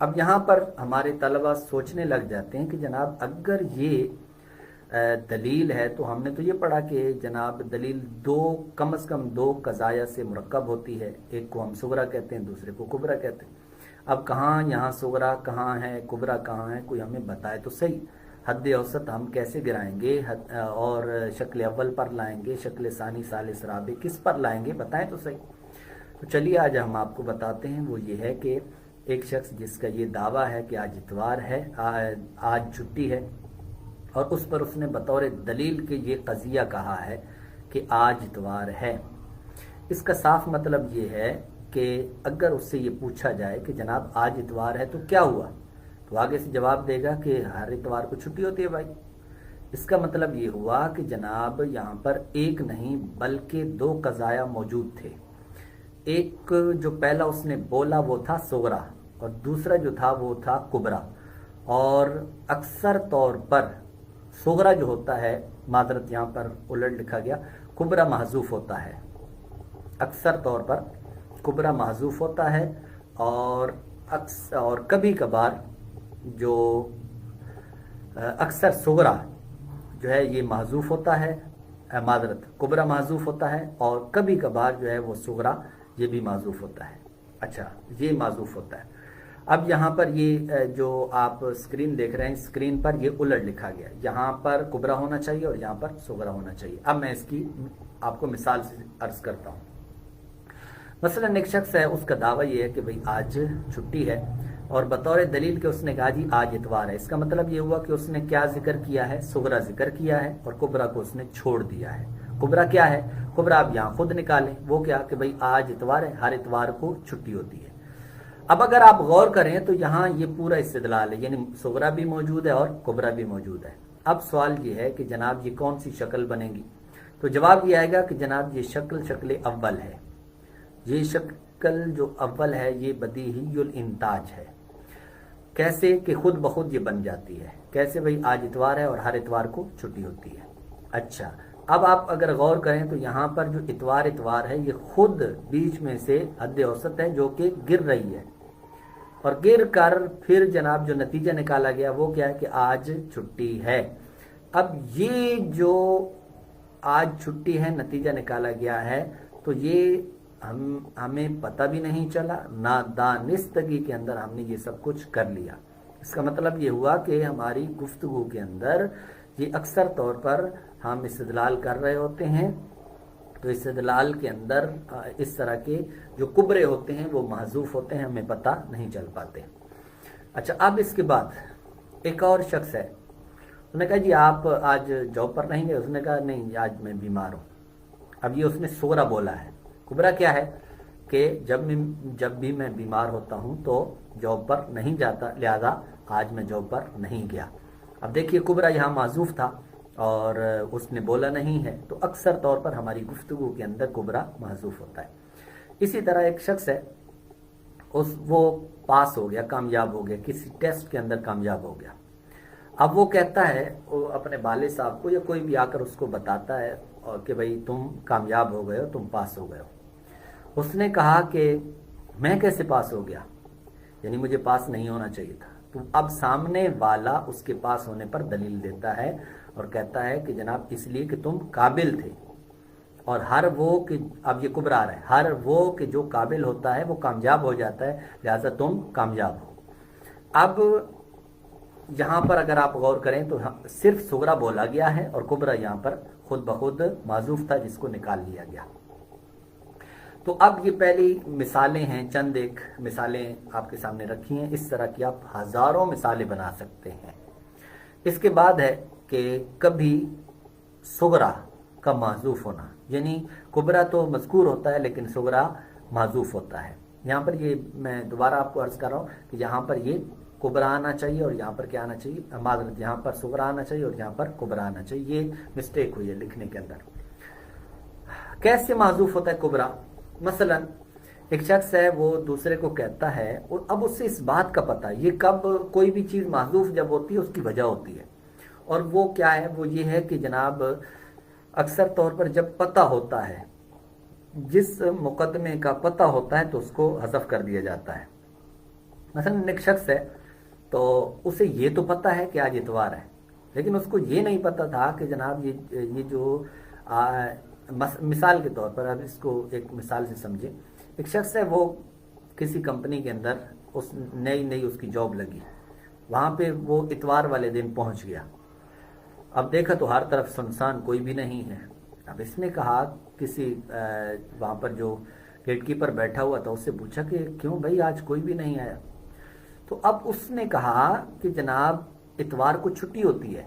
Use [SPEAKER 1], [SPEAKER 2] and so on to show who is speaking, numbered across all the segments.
[SPEAKER 1] اب یہاں پر ہمارے طلبہ سوچنے لگ جاتے ہیں کہ جناب اگر یہ دلیل ہے تو ہم نے تو یہ پڑھا کہ جناب دلیل دو کم از کم دو قضایا سے مرکب ہوتی ہے، ایک کو ہم صغرا کہتے ہیں، دوسرے کو کبرا کہتے ہیں۔ اب کہاں یہاں صغرا کہاں ہے، کبرا کہاں ہے، کوئی ہمیں بتائے تو صحیح۔ حد اوسط ہم کیسے گرائیں گے اور شکل اول پر لائیں گے، شکل ثانی ثالث رابع کس پر لائیں گے، بتائیں تو صحیح۔ تو چلیے آج ہم آپ کو بتاتے ہیں، وہ یہ ہے کہ ایک شخص جس کا یہ دعویٰ ہے کہ آج اتوار ہے، آج چھٹی ہے، اور اس پر اس نے بطور دلیل کہ یہ قضیہ کہا ہے کہ آج اتوار ہے۔ اس کا صاف مطلب یہ ہے کہ اگر اس سے یہ پوچھا جائے کہ جناب آج اتوار ہے تو کیا ہوا، تو آگے سے جواب دے گا کہ ہر اتوار کو چھٹی ہوتی ہے بھائی۔ اس کا مطلب یہ ہوا کہ جناب یہاں پر ایک نہیں بلکہ دو قضایا موجود تھے۔ ایک جو پہلا اس نے بولا وہ تھا صغرا، اور دوسرا جو تھا وہ تھا کبرا۔ اور اکثر طور پر صغرا جو ہوتا ہے، معذرت یہاں پر الٹ لکھا گیا، کبرا محذوف ہوتا ہے، اکثر طور پر کبرا محذوف ہوتا ہے، اور کبھی کبھار جو اکثر صغرا جو ہے یہ محذوف ہوتا ہے، معذرت کبرا محذوف ہوتا ہے، اور کبھی کبھار جو ہے وہ صغرا یہ بھی محذوف ہوتا ہے۔ اچھا، یہ محذوف ہوتا ہے۔ اب یہاں پر یہ جو آپ اسکرین دیکھ رہے ہیں، اسکرین پر یہ الٹ لکھا گیا، یہاں پر کبرا ہونا چاہیے اور یہاں پر صغرا ہونا چاہیے۔ اب میں اس کی آپ کو مثال سے عرض کرتا ہوں۔ مثلا ایک شخص ہے، اس کا دعویٰ یہ ہے کہ بھئی آج چھٹی ہے، اور بطور دلیل کہ اس نے کہا جی آج اتوار ہے۔ اس کا مطلب یہ ہوا کہ اس نے کیا ذکر کیا ہے، صغرا ذکر کیا ہے، اور کبرا کو اس نے چھوڑ دیا ہے۔ کبرا کیا ہے؟ کبرا آپ یہاں خود نکالیں، وہ کیا کہ بھئی آج اتوار ہے، ہر اتوار کو چھٹی ہوتی ہے۔ اب اگر آپ غور کریں تو یہاں یہ پورا استدلال ہے، یعنی صغرا بھی موجود ہے اور کبرا بھی موجود ہے۔ اب سوال یہ ہے کہ جناب یہ کون سی شکل بنے گی؟ تو جواب یہ آئے گا کہ جناب یہ شکل اول ہے۔ یہ شکل جو اول ہے یہ بدیہی الانتاج ہے۔ کیسے کہ خود بخود یہ بن جاتی ہے۔ کیسے بھئی آج اتوار ہے اور ہر اتوار کو چھٹی ہوتی ہے۔ اچھا، اب آپ اگر غور کریں تو یہاں پر جو اتوار ہے یہ خود بیچ میں سے حد اوسط ہے جو کہ گر رہی ہے، اور گر کر پھر جناب جو نتیجہ نکالا گیا وہ کیا ہے کہ آج چھٹی ہے۔ اب یہ جو آج چھٹی ہے نتیجہ نکالا گیا ہے، تو یہ ہمیں پتہ بھی نہیں چلا، نادانستگی کے اندر ہم نے یہ سب کچھ کر لیا۔ اس کا مطلب یہ ہوا کہ ہماری گفتگو کے اندر یہ اکثر طور پر ہم استدلال کر رہے ہوتے ہیں، تو استدلال کے اندر اس طرح کے جو کبرے ہوتے ہیں وہ محذوف ہوتے ہیں، ہمیں پتہ نہیں چل پاتے۔ اچھا، اب اس کے بعد ایک اور شخص ہے، انہوں نے کہا جی آپ آج جاب پر نہیں گئے؟ اس نے کہا نہیں، آج میں بیمار ہوں۔ اب یہ اس نے صغرا بولا ہے۔ کبرا کیا ہے کہ جب بھی میں بیمار ہوتا ہوں تو جاب پر نہیں جاتا، لہذا آج میں جاب پر نہیں گیا۔ اب دیکھیے کبرا یہاں معذوف تھا اور اس نے بولا نہیں ہے، تو اکثر طور پر ہماری گفتگو کے اندر کبرا محذوف ہوتا ہے۔ اسی طرح ایک شخص ہے، وہ پاس ہو گیا، کامیاب ہو گیا، کسی ٹیسٹ کے اندر کامیاب ہو گیا۔ اب وہ کہتا ہے، وہ اپنے والد صاحب کو یا کوئی بھی آ کر اس کو بتاتا ہے اور کہ بھئی تم کامیاب ہو گئے ہو، تم پاس ہو گئے ہو۔ اس نے کہا کہ میں کیسے پاس ہو گیا، یعنی مجھے پاس نہیں ہونا چاہیے تھا۔ تو اب سامنے والا اس کے پاس ہونے پر دلیل دیتا ہے اور کہتا ہے کہ جناب اس لیے کہ تم قابل تھے، اور ہر وہ کہ اب یہ کبرا رہا ہے، ہر وہ کہ جو قابل ہوتا ہے وہ کامیاب ہو جاتا ہے، لہذا تم کامیاب ہو۔ اب یہاں پر اگر آپ غور کریں تو صرف صغرا بولا گیا ہے اور کبرا یہاں پر خود بخود معذوف تھا جس کو نکال لیا گیا۔ تو اب یہ پہلی مثالیں ہیں، چند ایک مثالیں آپ کے سامنے رکھی ہیں، اس طرح کی آپ ہزاروں مثالیں بنا سکتے ہیں۔ اس کے بعد ہے کہ کبھی صغرا کا معذوف ہونا، یعنی کبرا تو مذکور ہوتا ہے لیکن صغرا معذوف ہوتا ہے۔ یہاں پر یہ میں دوبارہ آپ کو عرض کر رہا ہوں کہ یہاں پر یہ کبرا آنا چاہیے اور یہاں پر کیا آنا چاہیے، معذرت یہاں پر صغرا آنا چاہیے اور یہاں پر کبرا آنا چاہیے، یہ مسٹیک ہوئی ہے لکھنے کے اندر۔ کیسے معذوف ہوتا ہے کبرا؟ مثلا ایک شخص ہے، وہ دوسرے کو کہتا ہے، اور اب اس سے اس بات کا پتہ، یہ کب کوئی بھی چیز معذوف جب ہوتی ہے اس کی وجہ ہوتی ہے، اور وہ کیا ہے، وہ یہ ہے کہ جناب اکثر طور پر جب پتہ ہوتا ہے، جس مقدمے کا پتہ ہوتا ہے تو اس کو حذف کر دیا جاتا ہے۔ مثلا ایک شخص ہے تو اسے یہ تو پتہ ہے کہ آج اتوار ہے، لیکن اس کو یہ نہیں پتہ تھا کہ جناب یہ جو مثال کے طور پر اب اس کو ایک مثال سے سمجھیں، ایک شخص ہے وہ کسی کمپنی کے اندر اس نئی اس کی جاب لگی، وہاں پہ وہ اتوار والے دن پہنچ گیا، اب دیکھا تو ہر طرف سنسان، کوئی بھی نہیں ہے۔ اب اس نے کہا کسی وہاں پر جو گیٹ کیپر بیٹھا ہوا تھا اس سے پوچھا کہ کیوں بھائی آج کوئی بھی نہیں آیا؟ تو اب اس نے کہا کہ جناب اتوار کو چھٹی ہوتی ہے۔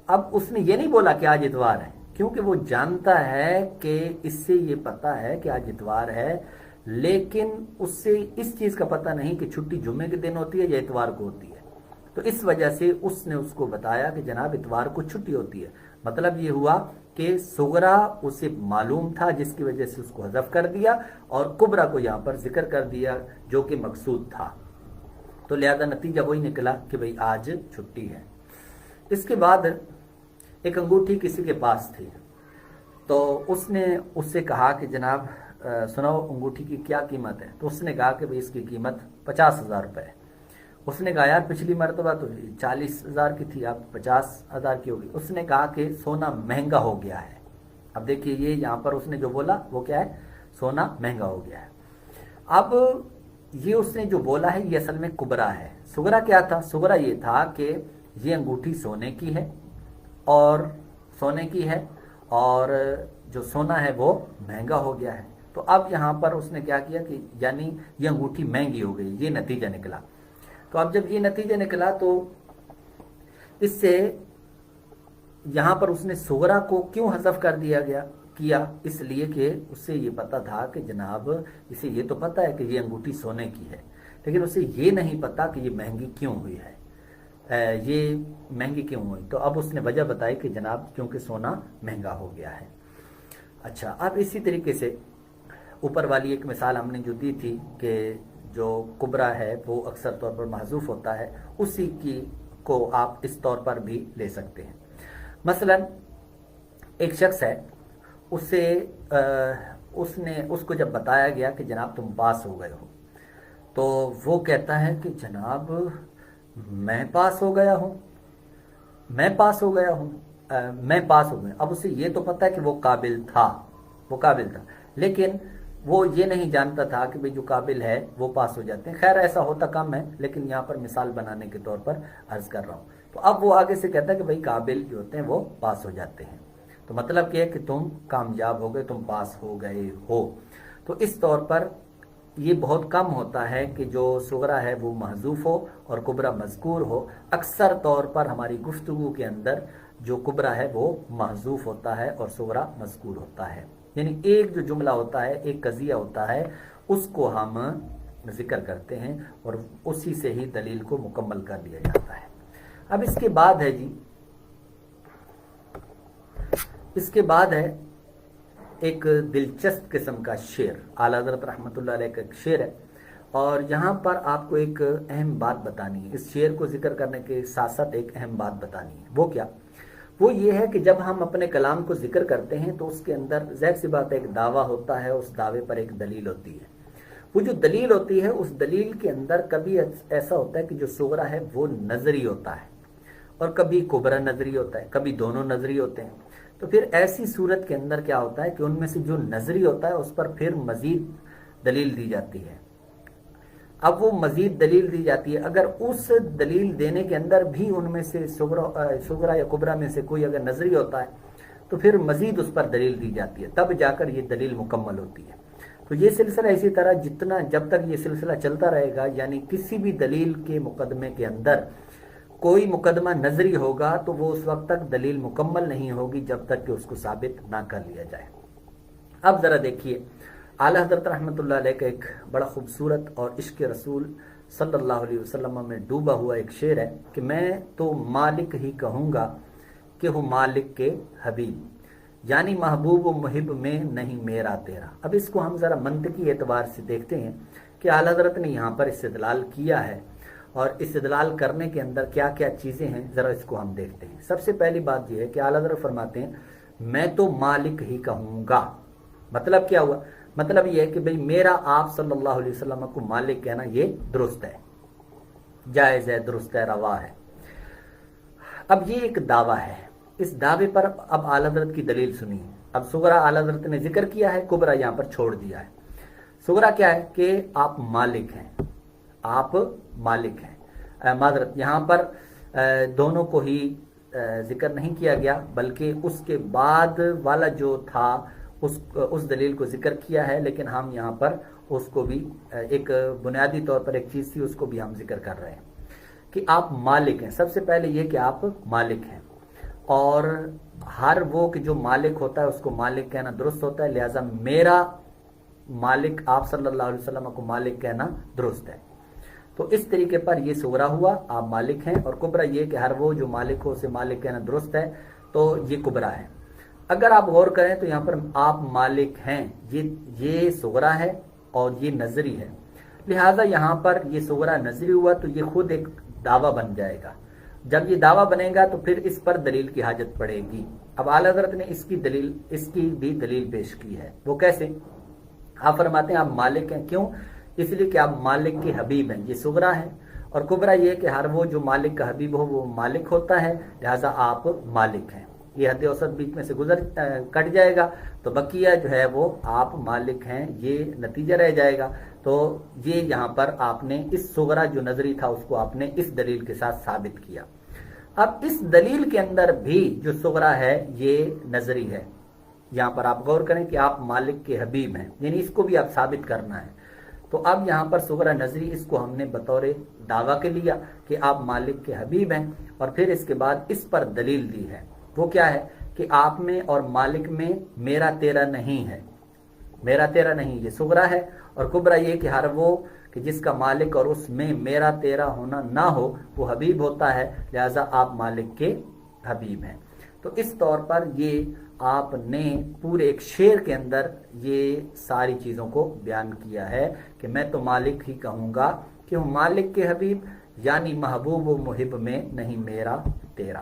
[SPEAKER 1] اب اس نے یہ نہیں بولا کہ آج اتوار ہے، کیونکہ وہ جانتا ہے کہ اس سے یہ پتا ہے کہ آج اتوار ہے، لیکن اس سے اس چیز کا پتہ نہیں کہ چھٹی جمعے کے دن ہوتی ہے یا اتوار کو ہوتی ہے۔ تو اس وجہ سے اس نے اس کو بتایا کہ جناب اتوار کو چھٹی ہوتی ہے۔ مطلب یہ ہوا کہ صغرا اسے معلوم تھا، جس کی وجہ سے اس کو حذف کر دیا، اور کبرا کو یہاں پر ذکر کر دیا جو کہ مقصود تھا، تو لہذا نتیجہ وہی نکلا کہ بھئی آج چھٹی ہے۔ اس کے بعد ایک انگوٹھی کسی کے پاس تھی، تو اس نے اس سے کہا کہ جناب سناؤ انگوٹھی کی کیا قیمت ہے؟ تو اس نے کہا کہ بھئی اس کی قیمت 50,000 روپے ہے۔ اس نے کہا یار پچھلی مرتبہ تو 40,000 کی تھی، اب 50,000 کی ہوگی۔ اس نے کہا کہ سونا مہنگا ہو گیا ہے۔ اب دیکھیے یہ یہاں پر اس نے جو بولا وہ کیا ہے؟ سونا مہنگا ہو گیا ہے۔ اب یہ اس نے جو بولا ہے یہ اصل میں کبرا ہے۔ صغرا کیا تھا؟ صغرا یہ تھا کہ یہ انگوٹھی سونے کی ہے اور جو سونا ہے وہ مہنگا ہو گیا ہے۔ تو اب یہاں پر اس نے کیا کیا کہ یعنی یہ انگوٹھی مہنگی ہو گئی، یہ نتیجہ نکلا۔ تو اب جب یہ نتیجہ نکلا تو اس سے یہاں پر اس نے صغرا کو کیوں حذف کر دیا کیا؟ اس لیے کہ اس سے یہ پتا تھا کہ جناب اسے یہ تو پتا ہے کہ یہ انگوٹھی سونے کی ہے، لیکن اسے یہ نہیں پتا کہ یہ مہنگی کیوں ہوئی ہے، یہ مہنگی کیوں ہوئی۔ تو اب اس نے وجہ بتائی کہ جناب کیونکہ سونا مہنگا ہو گیا ہے۔ اچھا، اب اسی طریقے سے اوپر والی ایک مثال ہم نے جو دی تھی کہ جو کبرا ہے وہ اکثر طور پر محذوف ہوتا ہے، اسی کو آپ اس طور پر بھی لے سکتے ہیں۔ مثلا ایک شخص ہے، اس کو جب بتایا گیا کہ جناب تم پاس ہو گئے ہو، تو وہ کہتا ہے کہ جناب میں پاس ہو گیا ہوں۔ اب اسے یہ تو پتا ہے کہ وہ قابل تھا، لیکن وہ یہ نہیں جانتا تھا کہ بھئی جو قابل ہے وہ پاس ہو جاتے ہیں۔ خیر ایسا ہوتا کم ہے، لیکن یہاں پر مثال بنانے کے طور پر عرض کر رہا ہوں۔ تو اب وہ آگے سے کہتا ہے کہ بھئی قابل جو ہوتے ہیں وہ پاس ہو جاتے ہیں، تو مطلب کیا ہے کہ تم کامیاب ہو گئے، تم پاس ہو گئے ہو۔ تو اس طور پر یہ بہت کم ہوتا ہے کہ جو صغرا ہے وہ محذوف ہو اور کبرا مذکور ہو۔ اکثر طور پر ہماری گفتگو کے اندر جو کبرا ہے وہ محذوف ہوتا ہے اور صغرا مذکور ہوتا ہے، یعنی ایک جو جملہ ہوتا ہے، ایک قضیہ ہوتا ہے، اس کو ہم ذکر کرتے ہیں اور اسی سے ہی دلیل کو مکمل کر لیا جاتا ہے۔ اب اس کے بعد ہے ایک دلچسپ قسم کا شعر، اعلیٰ حضرت رحمۃ اللہ علیہ کا ایک شعر ہے، اور یہاں پر آپ کو ایک اہم بات بتانی ہے۔ اس شعر کو ذکر کرنے کے ساتھ ساتھ ایک اہم بات بتانی ہے، وہ کیا؟ وہ یہ ہے کہ جب ہم اپنے کلام کو ذکر کرتے ہیں تو اس کے اندر ظاہر سی بات ہے ایک دعویٰ ہوتا ہے، اس دعوے پر ایک دلیل ہوتی ہے۔ وہ جو دلیل ہوتی ہے اس دلیل کے اندر کبھی ایسا ہوتا ہے کہ جو صغرا ہے وہ نظری ہوتا ہے اور کبھی کبرا نظری ہوتا ہے، کبھی دونوں نظری ہوتے ہیں۔ تو پھر ایسی صورت کے اندر کیا ہوتا ہے کہ ان میں سے جو نظری ہوتا ہے اس پر پھر مزید دلیل دی جاتی ہے۔ اب وہ مزید دلیل دی جاتی ہے، اگر اس دلیل دینے کے اندر بھی ان میں سے صغرا یا کبرا میں سے کوئی اگر نظری ہوتا ہے تو پھر مزید اس پر دلیل دی جاتی ہے، تب جا کر یہ دلیل مکمل ہوتی ہے۔ تو یہ سلسلہ اسی طرح جب تک یہ سلسلہ چلتا رہے گا، یعنی کسی بھی دلیل کے مقدمے کے اندر کوئی مقدمہ نظری ہوگا تو وہ اس وقت تک دلیل مکمل نہیں ہوگی جب تک کہ اس کو ثابت نہ کر لیا جائے۔ اب ذرا دیکھیے، اعلیٰ حضرت رحمۃ اللہ علیہ کا ایک بڑا خوبصورت اور عشق رسول صلی اللہ علیہ وسلم میں ڈوبا ہوا ایک شعر ہے کہ میں تو مالک ہی کہوں گا کہ ہوں مالک کے حبیب، یعنی محبوب و محب میں نہیں میرا تیرا۔ اب اس کو ہم ذرا منطقی اعتبار سے دیکھتے ہیں کہ اعلیٰ حضرت نے یہاں پر استدلال کیا ہے، اور استدلال کرنے کے اندر کیا کیا چیزیں ہیں ذرا اس کو ہم دیکھتے ہیں۔ سب سے پہلی بات یہ ہے کہ اعلیٰ حضرت فرماتے ہیں میں تو مالک ہی کہوں گا۔ مطلب کیا ہوا؟ مطلب یہ ہے کہ بھئی میرا آپ صلی اللہ علیہ وسلم کو مالک کہنا یہ درست ہے، جائز ہے، درست ہے، روا ہے۔ اب یہ ایک دعویٰ ہے، اس دعوے پر اب اعلیٰ حضرت کی دلیل سنی۔ اب صغرا اعلیٰ حضرت نے ذکر کیا ہے، کبرا یہاں پر چھوڑ دیا ہے۔ صغرا کیا ہے کہ آپ مالک ہیں، آپ مالک ہیں۔ معذرت، یہاں پر دونوں کو ہی ذکر نہیں کیا گیا، بلکہ اس کے بعد والا جو تھا اس دلیل کو ذکر کیا ہے، لیکن ہم یہاں پر اس کو بھی ایک بنیادی طور پر ایک چیز تھی، اس کو بھی ہم ذکر کر رہے ہیں کہ آپ مالک ہیں۔ سب سے پہلے یہ کہ آپ مالک ہیں، اور ہر وہ کہ جو مالک ہوتا ہے اس کو مالک کہنا درست ہوتا ہے، لہذا میرا مالک آپ صلی اللہ علیہ وسلم کو مالک کہنا درست ہے۔ تو اس طریقے پر یہ صغرا ہوا، آپ مالک ہیں، اور کبرا یہ کہ ہر وہ جو مالک ہو اسے مالک کہنا درست ہے، تو یہ کبرا ہے۔ اگر آپ غور کریں تو یہاں پر آپ مالک ہیں، یہ صغرا ہے اور یہ نظری ہے، لہذا یہاں پر یہ صغرا نظری ہوا تو یہ خود ایک دعویٰ بن جائے گا۔ جب یہ دعویٰ بنے گا تو پھر اس پر دلیل کی حاجت پڑے گی۔ اب اعلیٰ حضرت نے اس کی بھی دلیل پیش کی ہے۔ وہ کیسے؟ آپ فرماتے ہیں آپ مالک ہیں، کیوں؟ اس لیے کہ آپ مالک کے حبیب ہیں، یہ صغرا ہے، اور کبرا یہ کہ ہر وہ جو مالک کا حبیب ہو وہ مالک ہوتا ہے، لہذا آپ مالک ہیں۔ یہ حد اوسط بیچ میں سے کٹ جائے گا تو بقیہ جو ہے وہ آپ مالک ہیں، یہ نتیجہ رہ جائے گا۔ تو یہ یہاں پر آپ نے اس صغرا جو نظری تھا اس کو آپ نے اس دلیل کے ساتھ ثابت کیا۔ اب اس دلیل کے اندر بھی جو صغرا ہے یہ نظری ہے، یہاں پر آپ غور کریں کہ آپ مالک کے حبیب ہیں، یعنی اس کو بھی آپ ثابت کرنا ہے۔ تو اب یہاں پر صغرا نظری اس کو ہم نے بطور دعویٰ کے لیا کہ آپ مالک کے حبیب ہیں، اور پھر اس کے بعد اس پر دلیل دی ہے۔ وہ کیا ہے کہ آپ میں اور مالک میں میرا تیرا نہیں ہے، میرا تیرا نہیں، یہ صغرا ہے، اور کبرا یہ کہ ہر وہ کہ جس کا مالک اور اس میں میرا تیرا ہونا نہ ہو وہ حبیب ہوتا ہے، لہذا آپ مالک کے حبیب ہیں۔ تو اس طور پر یہ آپ نے پورے ایک شعر کے اندر یہ ساری چیزوں کو بیان کیا ہے کہ میں تو مالک ہی کہوں گا کہ ہوں مالک کے حبیب، یعنی محبوب و محب میں نہیں میرا تیرا۔